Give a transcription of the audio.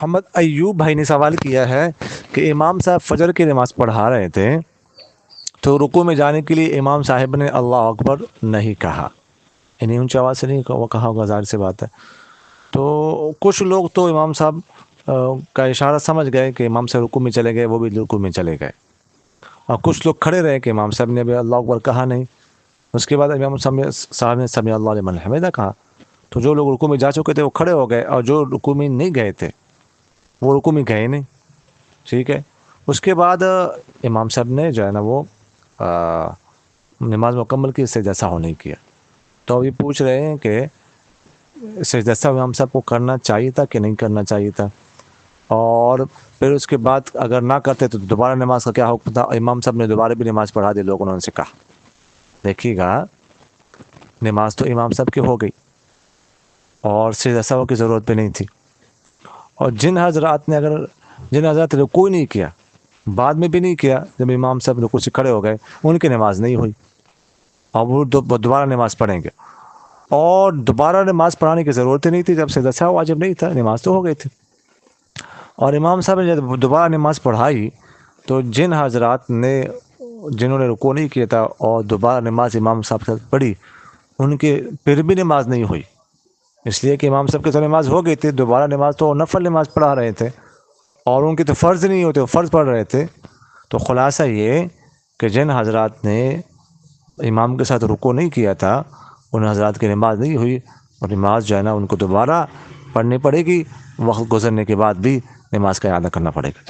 محمد ایوب بھائی نے سوال کیا ہے کہ امام صاحب فجر کی نماز پڑھا رہے تھے تو رکوع میں جانے کے لیے امام صاحب نے اللہ اکبر نہیں کہا، یعنی اونچی آواز سے نہیں وہ کہا ہوگا، ظاہر سی بات ہے۔ تو کچھ لوگ تو امام صاحب کا اشارہ سمجھ گئے کہ امام صاحب رکوع میں چلے گئے، وہ بھی رکوع میں چلے گئے، اور کچھ لوگ کھڑے رہے کہ امام صاحب نے ابھی اللہ اکبر کہا نہیں۔ اس کے بعد امام صاحب نے سمیع اللہ لمن حمیدہ کہا، تو جو لوگ رکوع میں جا چکے تھے وہ کھڑے ہو گئے، اور جو رکوع میں نہیں گئے تھے وہ رکوع میں گئے نہیں، ٹھیک ہے۔ اس کے بعد امام صاحب نے جو ہے نا وہ نماز مکمل کی، سجدہ سہو نہیں کیا۔ تو ابھی پوچھ رہے ہیں کہ سجدہ سہو امام صاحب کو کرنا چاہیے تھا کہ نہیں کرنا چاہیے تھا، اور پھر اس کے بعد اگر نہ کرتے تو دوبارہ نماز کا کیا حکم تھا۔ امام صاحب نے دوبارہ بھی نماز پڑھا دی، لوگوں نے ان سے کہا دیکھیے گا نماز تو امام صاحب کی ہو گئی اور سجدہ سہو کی ضرورت بھی نہیں تھی، اور جن حضرات نے رکوع نہیں کیا، بعد میں بھی نہیں کیا، جب امام صاحب رکوع سے کھڑے ہو گئے ان کی نماز نہیں ہوئی، اور وہ دوبارہ نماز پڑھیں گے، اور دوبارہ نماز پڑھانے کی ضرورت ہی نہیں تھی، جب سجدہ سہو واجب نہیں تھا، نماز تو ہو گئی تھی۔ اور امام صاحب نے جب دوبارہ نماز پڑھائی تو جنہوں نے رکوع نہیں کیا تھا اور دوبارہ نماز امام صاحب سے پڑھی، ان کی پھر بھی نماز نہیں ہوئی، اس لیے کہ امام صاحب کی تو نماز ہو گئی تھی، دوبارہ نماز تو نفل نماز پڑھا رہے تھے، اور ان کی تو فرض نہیں ہوتے، وہ فرض پڑھ رہے تھے۔ تو خلاصہ یہ کہ جن حضرات نے امام کے ساتھ رکوع نہیں کیا تھا ان حضرات کی نماز نہیں ہوئی، اور نماز جو ہے نا ان کو دوبارہ پڑھنی پڑے گی، وقت گزرنے کے بعد بھی نماز کا اعادہ کرنا پڑے گا۔